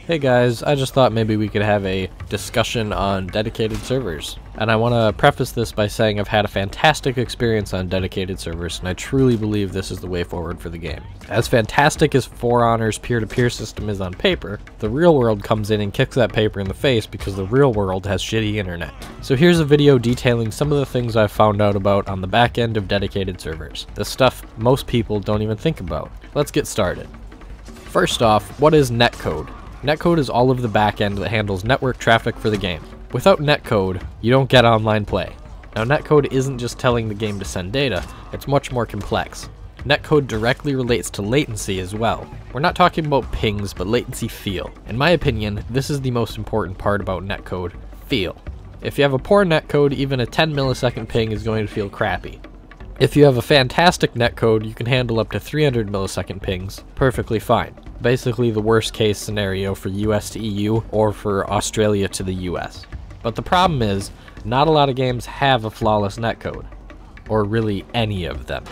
Hey guys, I just thought maybe we could have a discussion on dedicated servers. And I want to preface this by saying I've had a fantastic experience on dedicated servers, and I truly believe this is the way forward for the game. As fantastic as For Honor's peer-to-peer system is on paper, the real world comes in and kicks that paper in the face because the real world has shitty internet. So here's a video detailing some of the things I've found out about on the back end of dedicated servers. The stuff most people don't even think about. Let's get started. First off, what is netcode? Netcode is all of the backend that handles network traffic for the game. Without netcode, you don't get online play. Now netcode isn't just telling the game to send data, it's much more complex. Netcode directly relates to latency as well. We're not talking about pings, but latency feel. In my opinion, this is the most important part about netcode, feel. If you have a poor netcode, even a 10 millisecond ping is going to feel crappy. If you have a fantastic netcode, you can handle up to 300 millisecond pings perfectly fine. Basically the worst case scenario for US to EU or for Australia to the US. But the problem is, not a lot of games have a flawless netcode, or really any of them.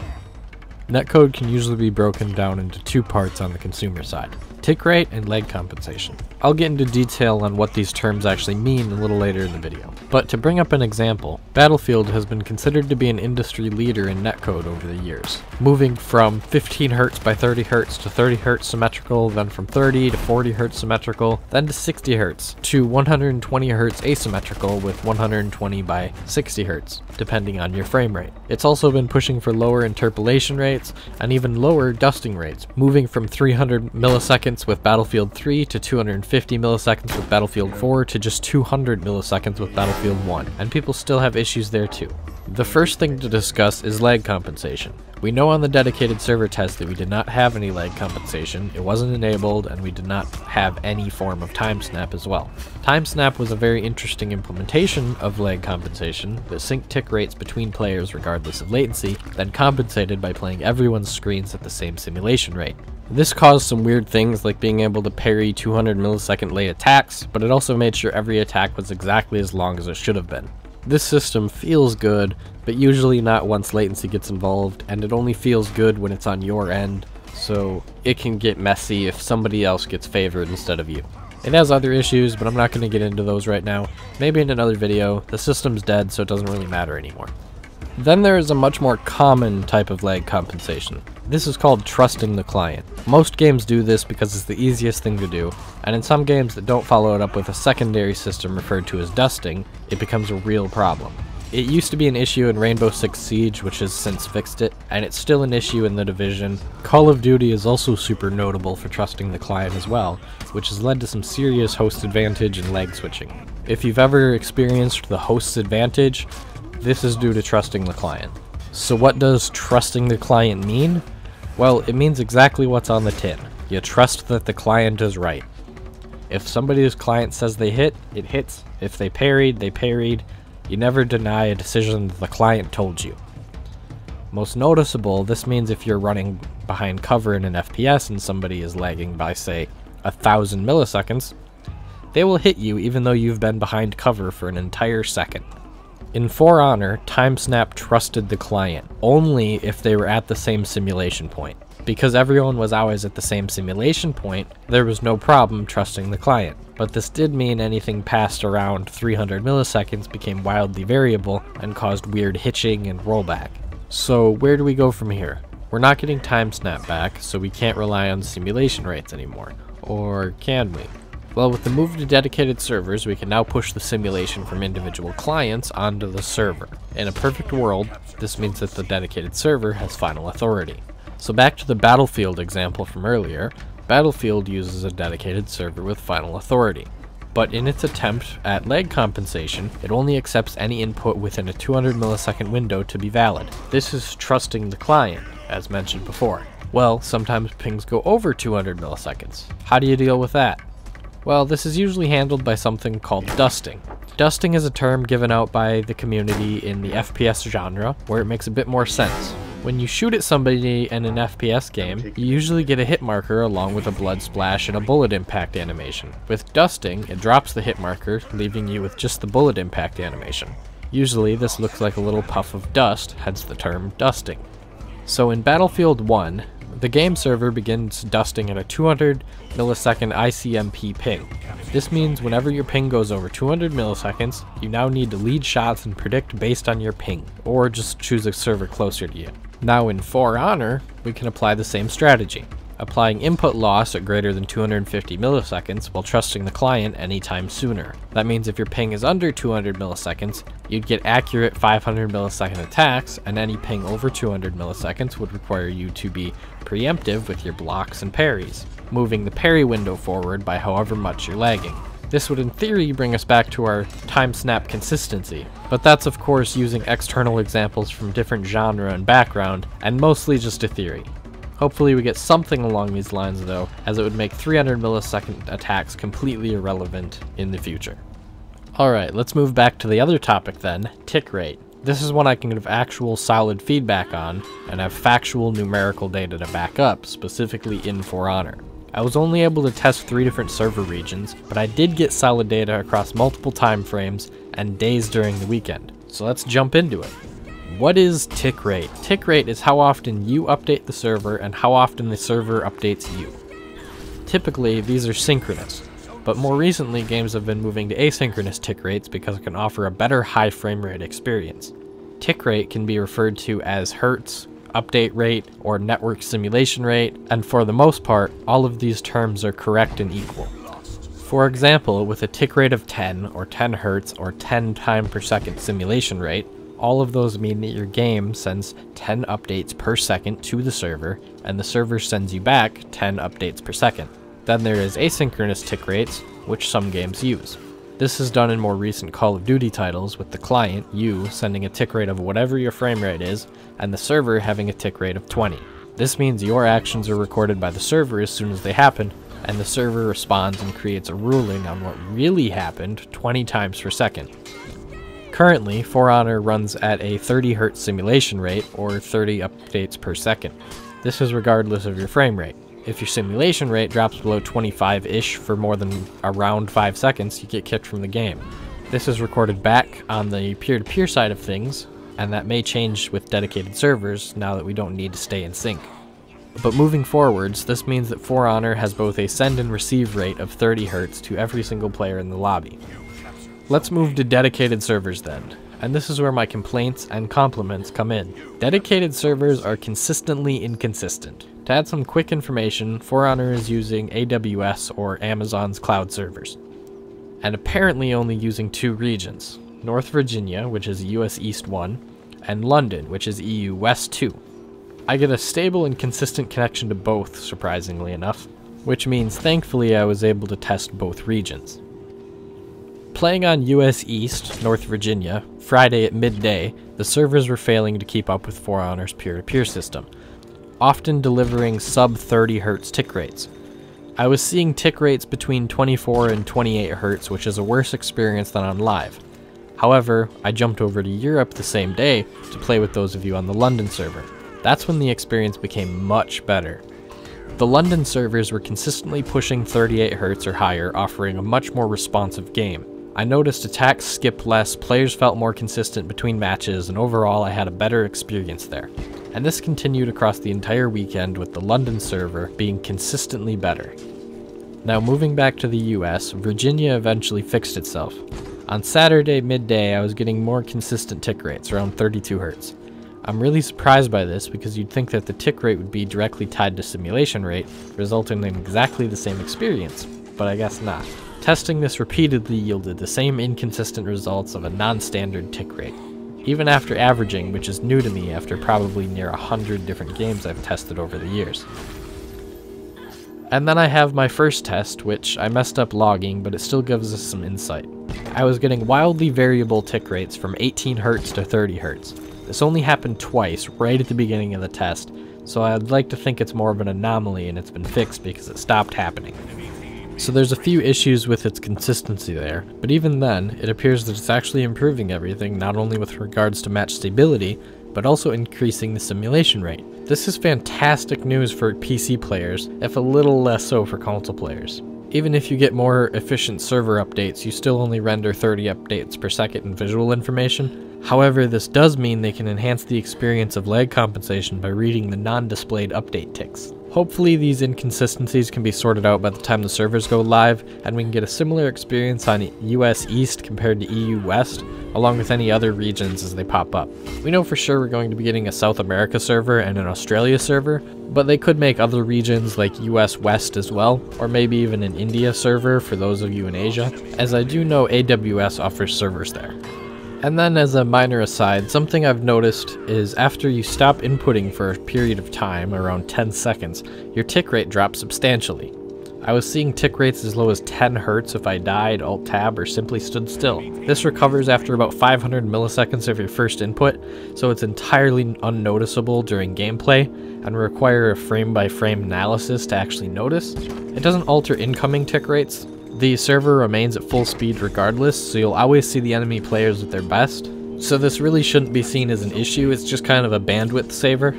Netcode can usually be broken down into two parts on the consumer side, Tickrate and lag compensation. I'll get into detail on what these terms actually mean a little later in the video. But to bring up an example, Battlefield has been considered to be an industry leader in netcode over the years, moving from 15 Hz by 30 Hz to 30 Hz symmetrical, then from 30 to 40 Hz symmetrical, then to 60 Hz, to 120 Hz asymmetrical with 120 by 60 Hz, depending on your frame rate. It's also been pushing for lower interpolation rates and even lower dusting rates, moving from 300 milliseconds with Battlefield 3 to 250 milliseconds with Battlefield 4 to just 200 milliseconds with Battlefield 1, and people still have issues there too. The first thing to discuss is lag compensation. We know on the dedicated server test that we did not have any lag compensation, it wasn't enabled, and we did not have any form of time snap as well. Time snap was a very interesting implementation of lag compensation that synced tick rates between players regardless of latency, then compensated by playing everyone's screens at the same simulation rate. This caused some weird things like being able to parry 200 millisecond late attacks, but it also made sure every attack was exactly as long as it should have been. This system feels good, but usually not once latency gets involved, and it only feels good when it's on your end, so it can get messy if somebody else gets favored instead of you. It has other issues, but I'm not going to get into those right now. Maybe in another video. The system's dead, so it doesn't really matter anymore. Then there is a much more common type of lag compensation. This is called trusting the client. Most games do this because it's the easiest thing to do, and in some games that don't follow it up with a secondary system referred to as dusting, it becomes a real problem. It used to be an issue in Rainbow Six Siege, which has since fixed it, and it's still an issue in The Division. Call of Duty is also super notable for trusting the client as well, which has led to some serious host advantage and lag switching. If you've ever experienced the host's advantage, this is due to trusting the client. So what does trusting the client mean? Well, it means exactly what's on the tin. You trust that the client is right. If somebody's client says they hit, it hits. If they parried, they parried. You never deny a decision that the client told you. Most noticeable, this means if you're running behind cover in an FPS and somebody is lagging by, say, 1,000 milliseconds, they will hit you even though you've been behind cover for an entire second. In For Honor, TimeSnap trusted the client, only if they were at the same simulation point. Because everyone was always at the same simulation point, there was no problem trusting the client. But this did mean anything past around 300 milliseconds became wildly variable and caused weird hitching and rollback. So where do we go from here? We're not getting TimeSnap back, so we can't rely on simulation rates anymore. Or can we? Well, with the move to dedicated servers, we can now push the simulation from individual clients onto the server. In a perfect world, this means that the dedicated server has final authority. So back to the Battlefield example from earlier, Battlefield uses a dedicated server with final authority. But in its attempt at lag compensation, it only accepts any input within a 200 millisecond window to be valid. This is trusting the client, as mentioned before. Well, sometimes pings go over 200 milliseconds. How do you deal with that? Well, this is usually handled by something called dusting. Dusting is a term given out by the community in the FPS genre, where it makes a bit more sense. When you shoot at somebody in an FPS game, you usually get a hit marker along with a blood splash and a bullet impact animation. With dusting, it drops the hit marker, leaving you with just the bullet impact animation. Usually this looks like a little puff of dust, hence the term dusting. So in Battlefield 1, The game server begins dusting at a 200 millisecond ICMP ping. This means whenever your ping goes over 200 milliseconds, you now need to lead shots and predict based on your ping, or just choose a server closer to you. Now in For Honor, we can apply the same strategy, applying input loss at greater than 250 milliseconds while trusting the client anytime sooner. That means if your ping is under 200 milliseconds, you'd get accurate 500 millisecond attacks, and any ping over 200 milliseconds would require you to be preemptive with your blocks and parries, moving the parry window forward by however much you're lagging. This would in theory bring us back to our time snap consistency, but that's of course using external examples from different genre and background, and mostly just a theory. Hopefully we get something along these lines though, as it would make 300 millisecond attacks completely irrelevant in the future. Alright, let's move back to the other topic then, tick rate. This is one I can give actual solid feedback on, and have factual numerical data to back up, specifically in For Honor. I was only able to test 3 different server regions, but I did get solid data across multiple time frames and days during the weekend. So let's jump into it. What is tick rate? Tick rate is how often you update the server and how often the server updates you. Typically, these are synchronous, but more recently games have been moving to asynchronous tick rates because it can offer a better high frame rate experience. Tick rate can be referred to as hertz, update rate, or network simulation rate, and for the most part, all of these terms are correct and equal. For example, with a tick rate of 10, or 10 hertz, or 10 time per second simulation rate, all of those mean that your game sends 10 updates per second to the server, and the server sends you back 10 updates per second. Then there is asynchronous tick rates, which some games use. This is done in more recent Call of Duty titles, with the client, you, sending a tick rate of whatever your frame rate is, and the server having a tick rate of 20. This means your actions are recorded by the server as soon as they happen, and the server responds and creates a ruling on what really happened 20 times per second. Currently, For Honor runs at a 30 Hz simulation rate, or 30 updates per second. This is regardless of your frame rate. If your simulation rate drops below 25-ish for more than around 5 seconds, you get kicked from the game. This is recorded back on the peer-to-peer side of things, and that may change with dedicated servers now that we don't need to stay in sync. But moving forwards, this means that For Honor has both a send and receive rate of 30 Hz to every single player in the lobby. Let's move to dedicated servers then, and this is where my complaints and compliments come in. Dedicated servers are consistently inconsistent. To add some quick information, For Honor is using AWS or Amazon's cloud servers, and apparently only using 2 regions, North Virginia, which is US East 1, and London, which is EU West 2. I get a stable and consistent connection to both, surprisingly enough, which means thankfully I was able to test both regions. Playing on US East, North Virginia, Friday at midday, the servers were failing to keep up with For Honor's peer-to-peer system, often delivering sub-30 Hz tick rates. I was seeing tick rates between 24 and 28 Hz, which is a worse experience than on live. However, I jumped over to Europe the same day to play with those of you on the London server. That's when the experience became much better. The London servers were consistently pushing 38 Hz or higher, offering a much more responsive game. I noticed attacks skipped less, players felt more consistent between matches, and overall I had a better experience there. And this continued across the entire weekend, with the London server being consistently better. Now moving back to the US, Virginia eventually fixed itself. On Saturday midday I was getting more consistent tick rates, around 32 Hz. I'm really surprised by this because you'd think that the tick rate would be directly tied to simulation rate, resulting in exactly the same experience, but I guess not. Testing this repeatedly yielded the same inconsistent results of a non-standard tick rate, even after averaging, which is new to me after probably near 100 different games I've tested over the years. And then I have my first test, which I messed up logging, but it still gives us some insight. I was getting wildly variable tick rates from 18 Hz to 30 Hz. This only happened twice, right at the beginning of the test, so I'd like to think it's more of an anomaly and it's been fixed because it stopped happening. So there's a few issues with its consistency there, but even then, it appears that it's actually improving everything, not only with regards to match stability, but also increasing the simulation rate. This is fantastic news for PC players, if a little less so for console players. Even if you get more efficient server updates, you still only render 30 updates per second in visual information, However, this does mean they can enhance the experience of lag compensation by reading the non-displayed update ticks. Hopefully these inconsistencies can be sorted out by the time the servers go live, and we can get a similar experience on US East compared to EU West, along with any other regions as they pop up. We know for sure we're going to be getting a South America server and an Australia server, but they could make other regions like US West as well, or maybe even an India server for those of you in Asia, as I do know AWS offers servers there. And then as a minor aside, something I've noticed is after you stop inputting for a period of time, around 10 seconds, your tick rate drops substantially. I was seeing tick rates as low as 10 Hz if I died, Alt-Tab, or simply stood still. This recovers after about 500 milliseconds of your first input, so it's entirely unnoticeable during gameplay, and require a frame-by-frame analysis to actually notice. It doesn't alter incoming tick rates. The server remains at full speed regardless, so you'll always see the enemy players at their best. So this really shouldn't be seen as an issue, it's just kind of a bandwidth saver.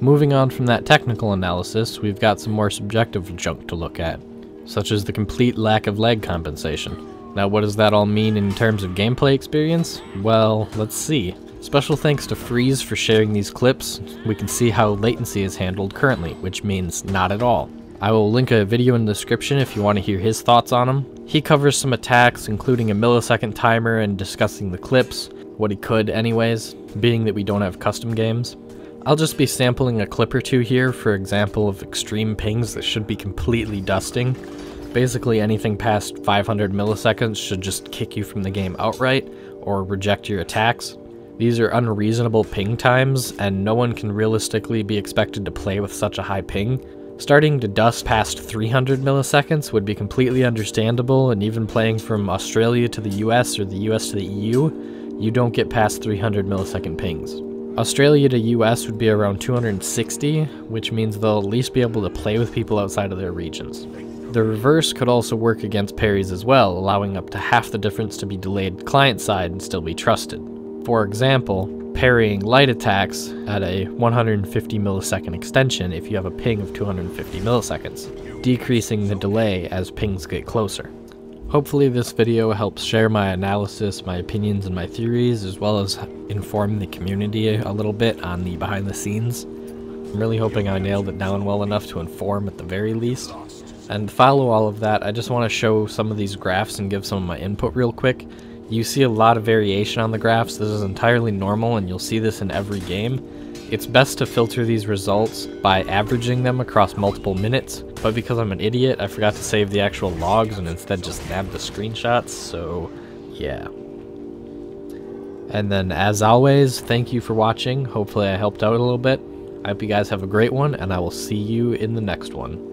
Moving on from that technical analysis, we've got some more subjective junk to look at, such as the complete lack of lag compensation. Now what does that all mean in terms of gameplay experience? Well, let's see. Special thanks to Freeze for sharing these clips. We can see how latency is handled currently, which means not at all. I will link a video in the description if you want to hear his thoughts on them. He covers some attacks, including a millisecond timer and discussing the clips, what he could anyways, being that we don't have custom games. I'll just be sampling a clip or two here for example of extreme pings that should be completely dusting. Basically anything past 500 milliseconds should just kick you from the game outright, or reject your attacks. These are unreasonable ping times, and no one can realistically be expected to play with such a high ping. Starting to dust past 300 milliseconds would be completely understandable, and even playing from Australia to the US or the US to the EU, you don't get past 300 millisecond pings. Australia to US would be around 260, which means they'll at least be able to play with people outside of their regions. The reverse could also work against parries as well, allowing up to half the difference to be delayed client side and still be trusted. For example, parrying light attacks at a 150 millisecond extension if you have a ping of 250 milliseconds, decreasing the delay as pings get closer. Hopefully this video helps share my analysis, my opinions, and my theories, as well as inform the community a little bit on the behind the scenes. I'm really hoping I nailed it down well enough to inform at the very least. And to follow all of that, I just want to show some of these graphs and give some of my input real quick. You see a lot of variation on the graphs. This is entirely normal, and you'll see this in every game. It's best to filter these results by averaging them across multiple minutes, but because I'm an idiot, I forgot to save the actual logs and instead just nabbed the screenshots, so yeah. And then as always, thank you for watching. Hopefully I helped out a little bit. I hope you guys have a great one, and I will see you in the next one.